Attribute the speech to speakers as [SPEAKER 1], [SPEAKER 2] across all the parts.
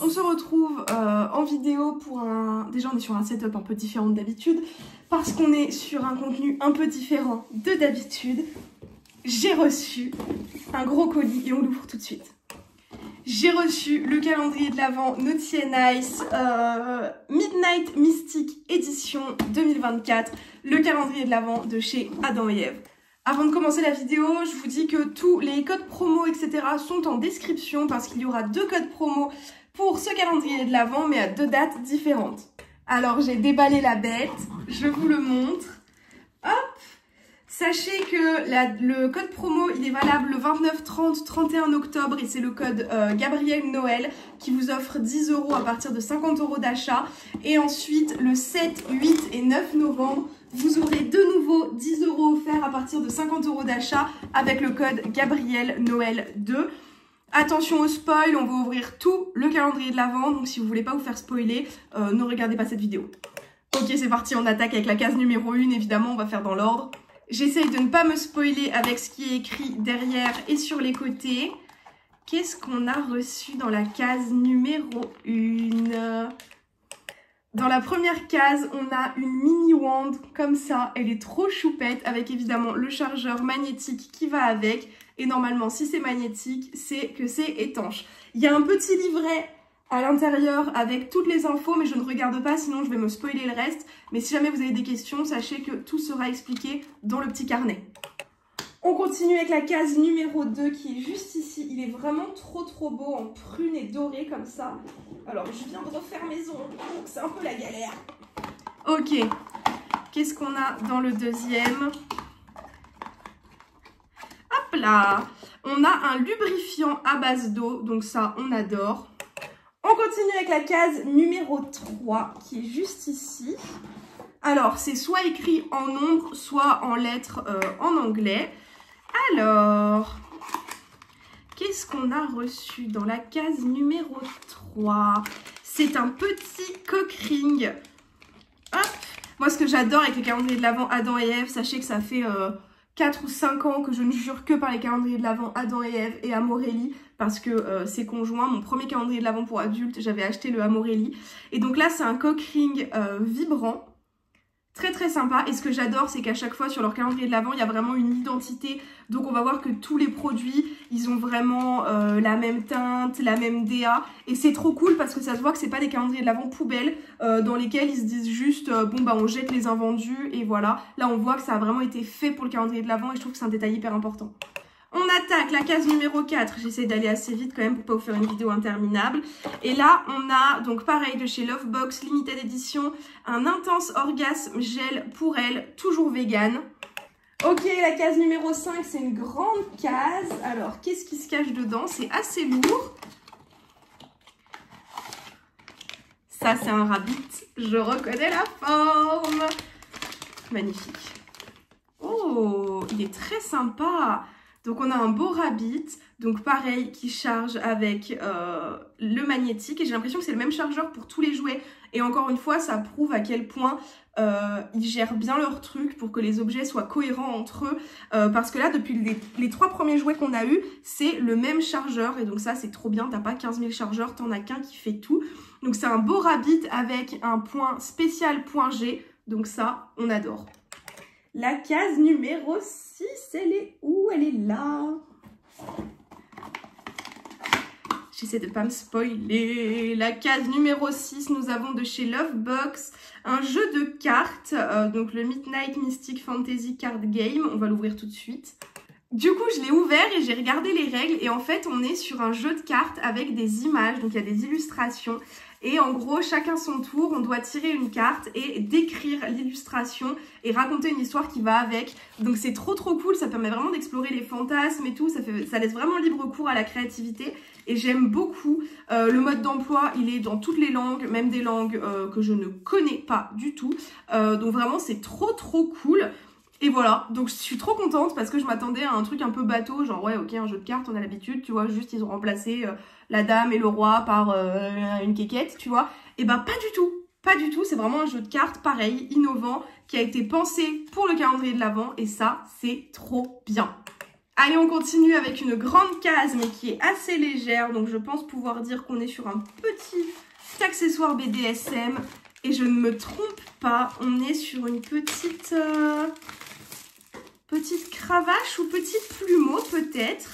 [SPEAKER 1] on se retrouve en vidéo pour un... Déjà on est sur un setup un peu différent d'habitude parce qu'on est sur un contenu un peu différent de d'habitude. J'ai reçu un gros colis et on l'ouvre tout de suite. J'ai reçu le calendrier de l'Avent Naughty and Nice Midnight Mystic Edition 2024, le calendrier de l'Avent de chez Adam et Ève. Avant de commencer la vidéo, je vous dis que tous les codes promo, etc. sont en description parce qu'il y aura 2 codes promo pour ce calendrier de l'Avent, mais à 2 dates différentes. Alors, j'ai déballé la bête, je vous le montre. Hop! Sachez que le code promo, il est valable le 29, 30, 31 octobre et c'est le code Gabriel Noël qui vous offre 10 € à partir de 50 € d'achat. Et ensuite, le 7, 8 et 9 novembre, vous aurez de nouveau 10 € offerts à partir de 50 € d'achat avec le code Gabriel Noël 2. Attention au spoil, on va ouvrir tout le calendrier de l'Avent, donc si vous voulez pas vous faire spoiler, ne regardez pas cette vidéo. Ok, c'est parti, on attaque avec la case numéro 1, évidemment, on va faire dans l'ordre. J'essaye de ne pas me spoiler avec ce qui est écrit derrière et sur les côtés. Qu'est-ce qu'on a reçu dans la case numéro 1 ? Dans la première case, on a une mini wand comme ça. Elle est trop choupette avec évidemment le chargeur magnétique qui va avec. Et normalement, si c'est magnétique, c'est que c'est étanche. Il y a un petit livret à l'intérieur avec toutes les infos, mais je ne regarde pas, sinon je vais me spoiler le reste. Mais si jamais vous avez des questions, sachez que tout sera expliqué dans le petit carnet. On continue avec la case numéro 2 qui est juste ici. Il est vraiment trop beau en prune et doré comme ça. Alors, je viens de refaire mes ongles, donc c'est un peu la galère. Ok, qu'est-ce qu'on a dans le deuxième ? Hop là, on a un lubrifiant à base d'eau, donc ça, on adore. On continue avec la case numéro 3 qui est juste ici. Alors, c'est soit écrit en nombre, soit en lettres en anglais. Alors, qu'est-ce qu'on a reçu dans la case numéro 3 ? C'est un petit cock ring. Hop. Moi, ce que j'adore avec les calendriers de l'Avent Adam et Ève, sachez que ça fait 4 ou 5 ans que je ne jure que par les calendriers de l'Avent Adam et Ève et Amorelli parce que c'est conjoint. Mon premier calendrier de l'Avent pour adultes, j'avais acheté le Amorelli. Et donc là, c'est un cock ring vibrant. Très sympa, et ce que j'adore c'est qu'à chaque fois sur leur calendrier de l'Avent il y a vraiment une identité, donc on va voir que tous les produits ils ont vraiment la même teinte, la même DA, et c'est trop cool parce que ça se voit que c'est pas des calendriers de l'Avent poubelles dans lesquels ils se disent juste bon bah on jette les invendus et voilà. Là on voit que ça a vraiment été fait pour le calendrier de l'Avent et je trouve que c'est un détail hyper important. On attaque la case numéro 4, j'essaie d'aller assez vite quand même pour pas vous faire une vidéo interminable. Et là, on a donc pareil de chez Lovebox, Limited Edition, un intense orgasme gel pour elle, toujours vegan. Ok, la case numéro 5, c'est une grande case. Alors, qu'est-ce qui se cache dedans? C'est assez lourd. Ça, c'est un rabbit. Je reconnais la forme. Magnifique. Oh, il est très sympa. Donc on a un beau rabbit, donc pareil, qui charge avec le magnétique. Et j'ai l'impression que c'est le même chargeur pour tous les jouets. Et encore une fois, ça prouve à quel point ils gèrent bien leur truc pour que les objets soient cohérents entre eux. Parce que là, depuis les 3 premiers jouets qu'on a eu, c'est le même chargeur. Et donc ça, c'est trop bien. T'as pas 15 000 chargeurs, t'en as qu'un qui fait tout. Donc c'est un beau rabbit avec un point spécial point G. Donc ça, on adore. La case numéro 6, elle est où? Elle est là. J'essaie de ne pas me spoiler. La case numéro 6, nous avons de chez Lovebox un jeu de cartes. Donc le Midnight Mystic Fantasy Card Game. On va l'ouvrir tout de suite. Du coup, je l'ai ouvert et j'ai regardé les règles. Et en fait, on est sur un jeu de cartes avec des images. Donc il y a des illustrations. Et en gros, chacun son tour, on doit tirer une carte et décrire l'illustration et raconter une histoire qui va avec. Donc c'est trop cool, ça permet vraiment d'explorer les fantasmes et tout, ça laisse vraiment libre cours à la créativité et j'aime beaucoup. Le mode d'emploi, il est dans toutes les langues, même des langues que je ne connais pas du tout. Donc vraiment, c'est trop cool. Et voilà, donc je suis trop contente parce que je m'attendais à un truc un peu bateau, genre ouais ok un jeu de cartes on a l'habitude, tu vois, juste ils ont remplacé la dame et le roi par une quéquette, tu vois. Et bah pas du tout, c'est vraiment un jeu de cartes pareil, innovant, qui a été pensé pour le calendrier de l'Avent et ça c'est trop bien. Allez, on continue avec une grande case, mais qui est assez légère. Donc, je pense pouvoir dire qu'on est sur un petit accessoire BDSM. Et je ne me trompe pas, on est sur une petite cravache ou petit plumeau peut-être.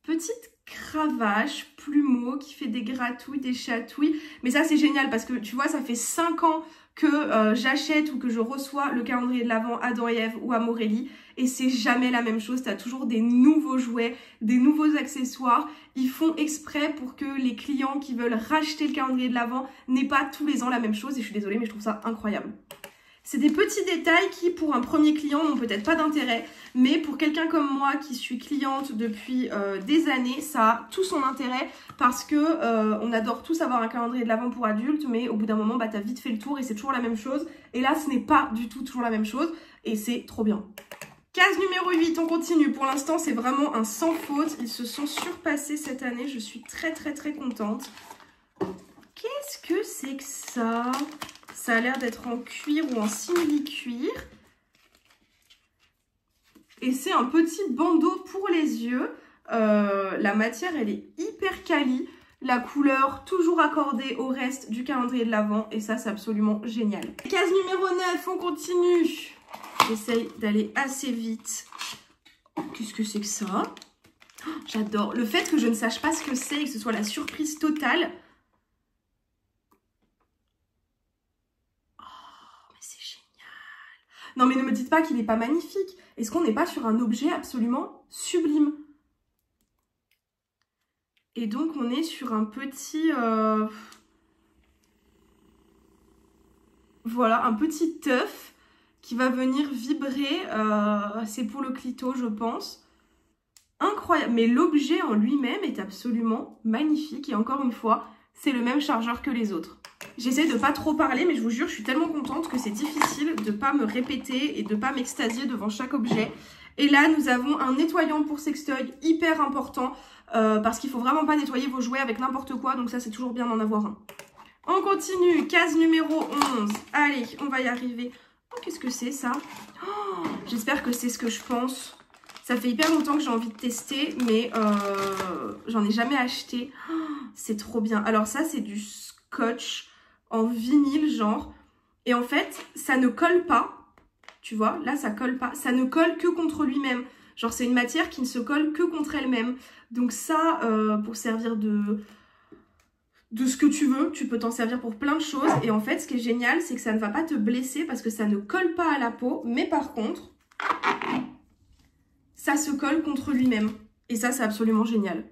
[SPEAKER 1] Petite cravache, plumeau qui fait des gratouilles, des chatouilles. Mais ça c'est génial parce que tu vois, ça fait 5 ans que j'achète ou que je reçois le calendrier de l'Avent à Adam et Ève ou à Morelli. Et c'est jamais la même chose, tu as toujours des nouveaux jouets, des nouveaux accessoires. Ils font exprès pour que les clients qui veulent racheter le calendrier de l'Avent n'aient pas tous les ans la même chose. Et je suis désolée, mais je trouve ça incroyable. C'est des petits détails qui, pour un premier client, n'ont peut-être pas d'intérêt. Mais pour quelqu'un comme moi qui suis cliente depuis des années, ça a tout son intérêt. Parce que on adore tous avoir un calendrier de l'Avent pour adultes. Mais au bout d'un moment, bah, tu as vite fait le tour et c'est toujours la même chose. Et là, ce n'est pas du tout toujours la même chose. Et c'est trop bien. Case numéro 8, on continue. Pour l'instant, c'est vraiment un sans faute. Ils se sont surpassés cette année. Je suis très contente. Qu'est-ce que c'est que ça? Ça a l'air d'être en cuir ou en simili-cuir. Et c'est un petit bandeau pour les yeux. La matière, elle est hyper quali. La couleur toujours accordée au reste du calendrier de l'Avent. Et ça, c'est absolument génial. Case numéro 9, on continue. J'essaye d'aller assez vite. Qu'est-ce que c'est que ça? Oh, j'adore. Le fait que je ne sache pas ce que c'est et que ce soit la surprise totale. Oh, mais c'est génial. Non, mais ne me dites pas qu'il n'est pas magnifique. Est-ce qu'on n'est pas sur un objet absolument sublime? Et donc, on est sur un petit... Voilà, un petit teuf qui va venir vibrer, c'est pour le clito je pense. Incroyable, mais l'objet en lui-même est absolument magnifique et encore une fois, c'est le même chargeur que les autres. J'essaie de pas trop parler mais je vous jure, je suis tellement contente que c'est difficile de pas me répéter et de pas m'extasier devant chaque objet. Et là, nous avons un nettoyant pour sextoy hyper important parce qu'il faut vraiment pas nettoyer vos jouets avec n'importe quoi, donc ça c'est toujours bien d'en avoir un. On continue, case numéro 11. Allez, on va y arriver. Oh, qu'est-ce que c'est ça? Oh, j'espère que c'est ce que je pense. Ça fait hyper longtemps que j'ai envie de tester, mais j'en ai jamais acheté. Oh, c'est trop bien. Alors ça, c'est du scotch en vinyle, genre. Et en fait, ça ne colle pas. Tu vois, là, ça colle pas. Ça ne colle que contre lui-même. Genre, c'est une matière qui ne se colle que contre elle-même. Donc ça, pour servir de ce que tu veux, tu peux t'en servir pour plein de choses. Et en fait, ce qui est génial, c'est que ça ne va pas te blesser parce que ça ne colle pas à la peau. Mais par contre, ça se colle contre lui-même. Et ça, c'est absolument génial.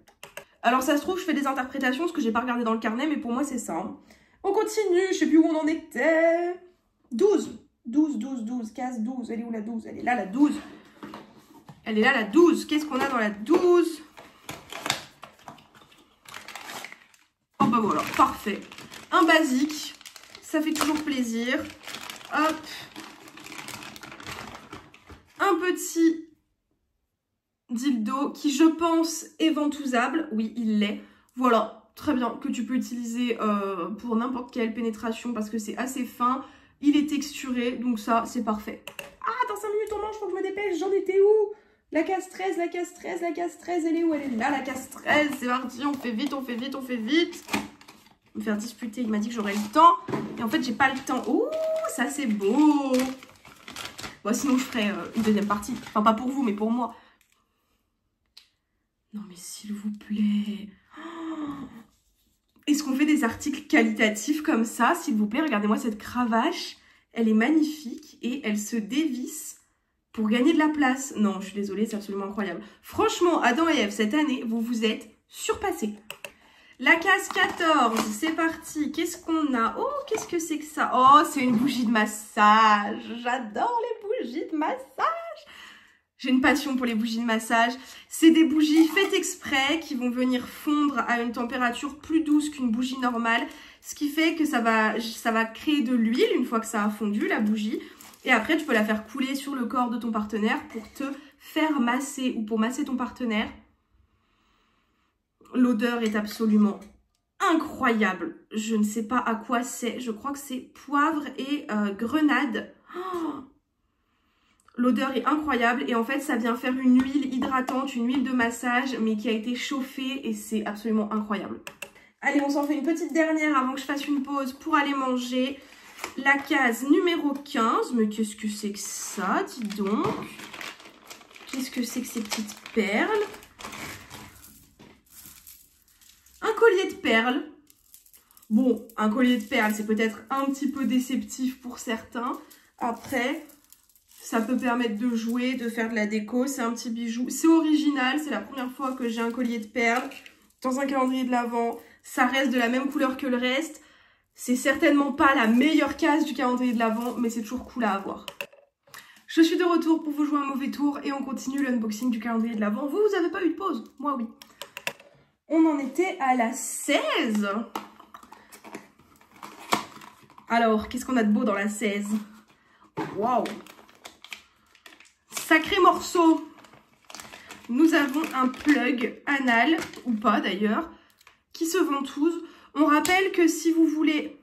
[SPEAKER 1] Alors, ça se trouve, je fais des interprétations parce que j'ai pas regardé dans le carnet, mais pour moi, c'est ça. Hein. On continue, je sais plus où on en était. 12. 12, case 12. Elle est où la 12? Elle est là, la 12. Elle est là, la 12. Qu'est-ce qu'on a dans la 12? Oh bah voilà, parfait. Un basique, ça fait toujours plaisir. Hop. Un petit dildo qui, je pense, est ventousable. Oui, il l'est. Voilà, très bien, que tu peux utiliser pour n'importe quelle pénétration parce que c'est assez fin. Il est texturé, donc ça, c'est parfait. Ah, dans 5 minutes on mange, faut que je me dépêche. J'en étais où? La case 13, la case 13, la case 13, elle est où? Elle est là, la case 13. C'est parti, on fait vite, on fait vite, on fait vite. Me faire disputer, il m'a dit que j'aurais le temps. Et en fait, j'ai pas le temps. Ouh, ça c'est beau. Bon, sinon, je ferai une deuxième partie. Enfin, pas pour vous, mais pour moi. Non, mais s'il vous plaît. Oh. Est-ce qu'on fait des articles qualitatifs comme ça? S'il vous plaît, regardez-moi cette cravache. Elle est magnifique et elle se dévisse pour gagner de la place. Non, je suis désolée, c'est absolument incroyable. Franchement, Adam et Ève, cette année, vous vous êtes surpassés. La case 14, c'est parti. Qu'est-ce qu'on a? Oh, qu'est-ce que c'est que ça? Oh, c'est une bougie de massage. J'adore les bougies de massage. J'ai une passion pour les bougies de massage. C'est des bougies faites exprès qui vont venir fondre à une température plus douce qu'une bougie normale. Ce qui fait que ça va créer de l'huile une fois que ça a fondu, la bougie. Et après, tu peux la faire couler sur le corps de ton partenaire pour te faire masser ou pour masser ton partenaire. L'odeur est absolument incroyable. Je ne sais pas à quoi c'est. Je crois que c'est poivre et grenade. Oh, L'odeur est incroyable et en fait ça vient faire une huile hydratante, une huile de massage mais qui a été chauffée et c'est absolument incroyable. Allez, on s'en fait une petite dernière avant que je fasse une pause pour aller manger. La case numéro 15, mais qu'est-ce que c'est que ça, dis donc? Qu'est-ce que c'est que ces petites perles? Un collier de perles. Bon, un collier de perles, c'est peut-être un petit peu déceptif pour certains. Après, ça peut permettre de jouer, de faire de la déco. C'est un petit bijou. C'est original, c'est la première fois que j'ai un collier de perles dans un calendrier de l'Avent. Ça reste de la même couleur que le reste. C'est certainement pas la meilleure case du calendrier de l'Avent, mais c'est toujours cool à avoir. Je suis de retour pour vous jouer un mauvais tour et on continue l'unboxing du calendrier de l'Avent. Vous avez pas eu de pause? Moi, oui. On en était à la 16. Alors, qu'est-ce qu'on a de beau dans la 16? Waouh! Sacré morceau! Nous avons un plug anal, ou pas d'ailleurs, qui se ventouse. On rappelle que si vous voulez...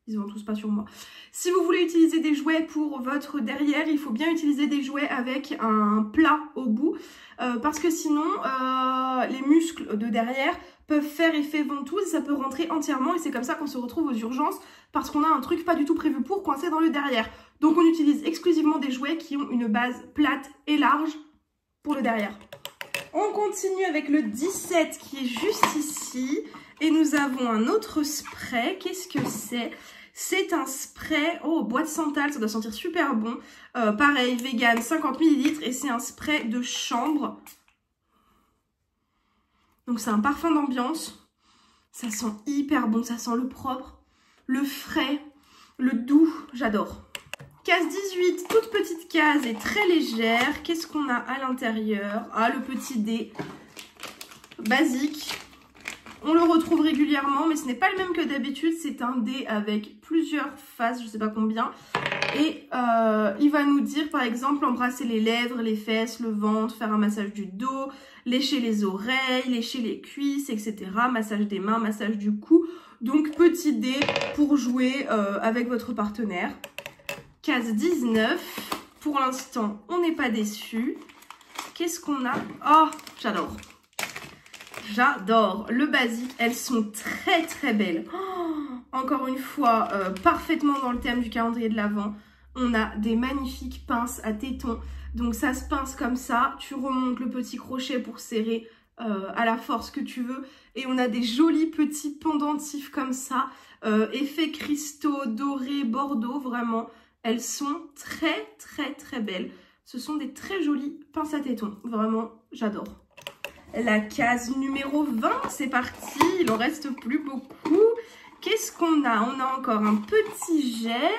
[SPEAKER 1] Ils ne ventousent pas sur moi. Si vous voulez utiliser des jouets pour votre derrière, il faut bien utiliser des jouets avec un plat au bout. Parce que sinon, les muscles de derrière peuvent faire effet ventouse et ça peut rentrer entièrement. Et c'est comme ça qu'on se retrouve aux urgences parce qu'on a un truc pas du tout prévu pour coincer dans le derrière. Donc on utilise exclusivement des jouets qui ont une base plate et large pour le derrière. On continue avec le 17 qui est juste ici. Et nous avons un autre spray. Qu'est-ce que c'est? C'est un spray, oh, bois de santal, ça doit sentir super bon. Pareil, vegan, 50 ml et c'est un spray de chambre. Donc c'est un parfum d'ambiance. Ça sent hyper bon, ça sent le propre, le frais, le doux, j'adore. Case 18, toute petite case et très légère. Qu'est-ce qu'on a à l'intérieur? Ah, le petit dé basique. On le retrouve régulièrement, mais ce n'est pas le même que d'habitude. C'est un dé avec plusieurs faces, je ne sais pas combien. Et il va nous dire, par exemple, embrasser les lèvres, les fesses, le ventre, faire un massage du dos, lécher les oreilles, lécher les cuisses, etc. Massage des mains, massage du cou. Donc, petit dé pour jouer avec votre partenaire. Case 19. Pour l'instant, on n'est pas déçu. Qu'est-ce qu'on a? Oh, j'adore. J'adore le basique, elles sont très très belles. Oh, encore une fois, parfaitement dans le thème du calendrier de l'Avent. On a des magnifiques pinces à tétons. Donc ça se pince comme ça, tu remontes le petit crochet pour serrer à la force que tu veux. Et on a des jolis petits pendentifs comme ça, effet cristaux, dorés, bordeaux, vraiment. Elles sont très très très belles. Ce sont des très jolies pinces à tétons, vraiment j'adore. La case numéro 20, c'est parti, il en reste plus beaucoup. Qu'est-ce qu'on a? On a encore un petit gel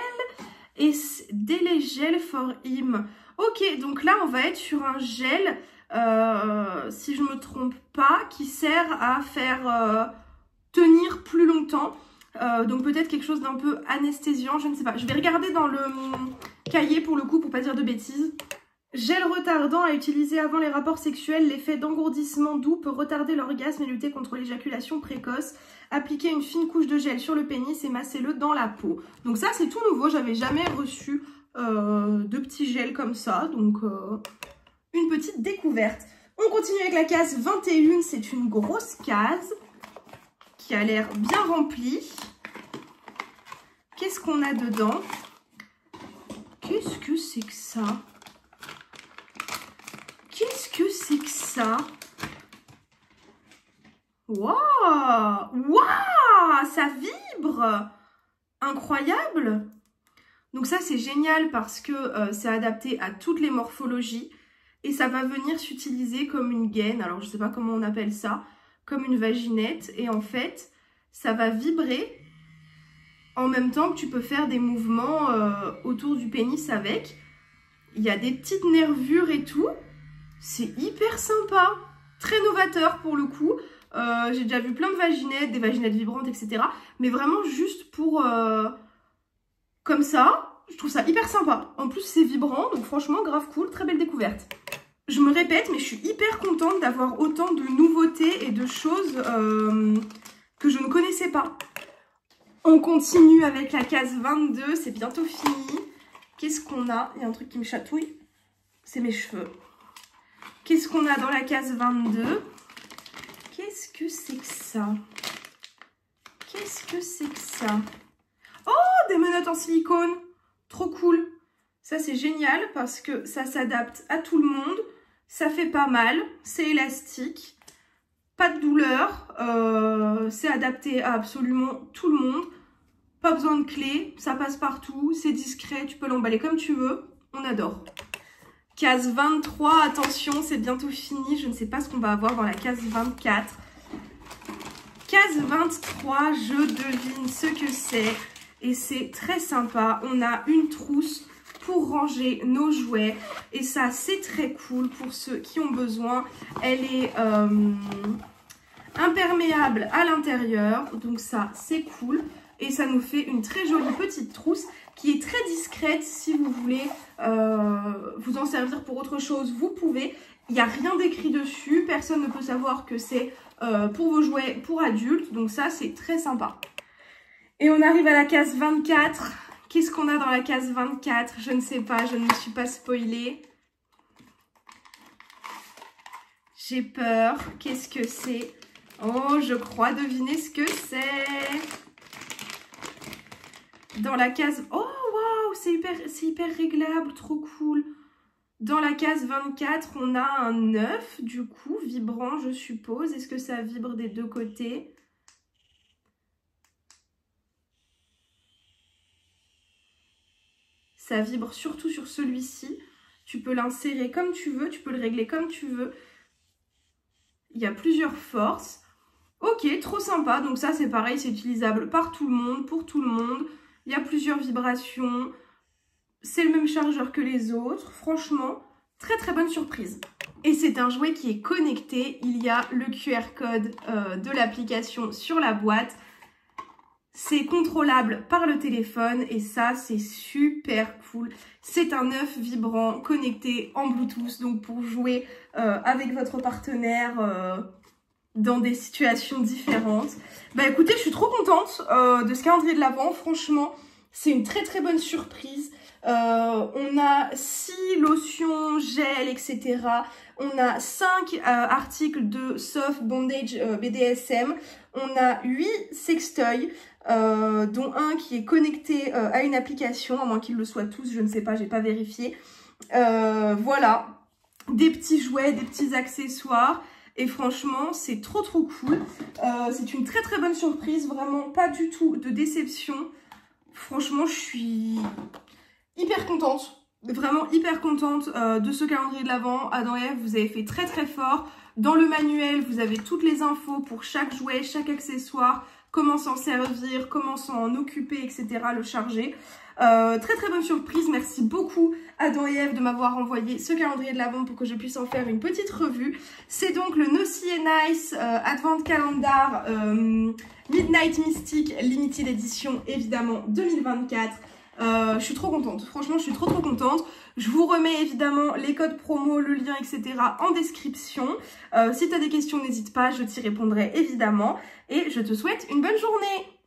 [SPEAKER 1] et Daily Gel for Him. Ok, donc là on va être sur un gel, si je ne me trompe pas, qui sert à faire tenir plus longtemps. Donc peut-être quelque chose d'un peu anesthésiant, je ne sais pas. Je vais regarder dans le cahier pour le coup pour pas dire de bêtises. Gel retardant à utiliser avant les rapports sexuels. L'effet d'engourdissement doux peut retarder l'orgasme et lutter contre l'éjaculation précoce. Appliquez une fine couche de gel sur le pénis et massez-le dans la peau. Donc ça c'est tout nouveau, j'avais jamais reçu de petits gels comme ça. Donc une petite découverte. On continue avec la case 21, c'est une grosse case qui a l'air bien remplie. Qu'est-ce qu'on a dedans? Qu'est-ce que c'est que ça? Qu'est-ce que c'est que ça? Waouh! Waouh! Ça vibre! Incroyable! Donc ça, c'est génial parce que c'est adapté à toutes les morphologies et ça va venir s'utiliser comme une gaine. Alors, je ne sais pas comment on appelle ça. Comme une vaginette. Et en fait, ça va vibrer en même temps que tu peux faire des mouvements autour du pénis avec. Il y a des petites nervures et tout. C'est hyper sympa, très novateur pour le coup. J'ai déjà vu plein de vaginettes, des vaginettes vibrantes, etc. Mais vraiment juste pour... comme ça, je trouve ça hyper sympa. En plus, c'est vibrant, donc franchement, grave cool, très belle découverte. Je me répète, mais je suis hyper contente d'avoir autant de nouveautés et de choses que je ne connaissais pas. On continue avec la case 22, c'est bientôt fini. Qu'est-ce qu'on a? Il y a un truc qui me chatouille. C'est mes cheveux. Qu'est-ce qu'on a dans la case 22? Qu'est-ce que c'est que ça? Qu'est-ce que c'est que ça? Oh, des menottes en silicone. Trop cool. Ça, c'est génial parce que ça s'adapte à tout le monde. Ça fait pas mal. C'est élastique. Pas de douleur. C'est adapté à absolument tout le monde. Pas besoin de clé. Ça passe partout. C'est discret. Tu peux l'emballer comme tu veux. On adore. Case 23. Attention, c'est bientôt fini. Je ne sais pas ce qu'on va avoir dans la case 24. Case 23, je devine ce que c'est. Et c'est très sympa. On a une trousse pour ranger nos jouets. Et ça, c'est très cool pour ceux qui ont besoin. Elle est imperméable à l'intérieur. Donc ça, c'est cool. Et ça nous fait une très jolie petite trousse qui est très discrète. Si vous voulez vous en servir pour autre chose, vous pouvez. Il n'y a rien d'écrit dessus. Personne ne peut savoir que c'est pour vos jouets pour adultes. Donc ça, c'est très sympa. Et on arrive à la case 24. Qu'est-ce qu'on a dans la case 24? Je ne sais pas, je ne me suis pas spoilée. J'ai peur. Qu'est-ce que c'est? Oh, je crois deviner ce que c'est. Dans la case... Oh, waouh, c'est hyper réglable, trop cool. Dans la case 24, on a un œuf, du coup, vibrant, je suppose. Est-ce que ça vibre des deux côtés? Ça vibre surtout sur celui-ci. Tu peux l'insérer comme tu veux, tu peux le régler comme tu veux. Il y a plusieurs forces. Ok, trop sympa. Donc ça, c'est pareil, c'est utilisable par tout le monde, pour tout le monde. Il y a plusieurs vibrations. C'est le même chargeur que les autres. Franchement, très très bonne surprise. Et c'est un jouet qui est connecté. Il y a le QR code de l'application sur la boîte. C'est contrôlable par le téléphone et ça, c'est super cool. C'est un œuf vibrant connecté en Bluetooth, donc pour jouer avec votre partenaire dans des situations différentes. Bah écoutez, je suis trop contente de ce calendrier de l'Avent. Franchement, c'est une très très bonne surprise. On a 6 lotions, gel, etc. On a 5 articles de soft bondage BDSM. On a 8 sextoys, dont un qui est connecté à une application, à moins qu'ils le soient tous, je ne sais pas, j'ai pas vérifié. Voilà, des petits jouets, des petits accessoires. Et franchement, c'est trop trop cool. C'est une très très bonne surprise, vraiment pas du tout de déception. Franchement, je suis hyper contente, vraiment hyper contente de ce calendrier de l'Avent. Adam et Ève, vous avez fait très très fort. Dans le manuel, vous avez toutes les infos pour chaque jouet, chaque accessoire, comment s'en servir, comment s'en occuper, etc., le charger. Très très bonne surprise, merci beaucoup Adam et Ève de m'avoir envoyé ce calendrier de l'Avent pour que je puisse en faire une petite revue. C'est donc le Naughty and Nice Advent Calendar Midnight Mystic Limited Edition, évidemment 2024. Je suis trop contente, franchement je suis trop contente. Je vous remets évidemment les codes promo, le lien, etc. en description. Si tu as des questions, n'hésite pas, je t'y répondrai évidemment. Et je te souhaite une bonne journée.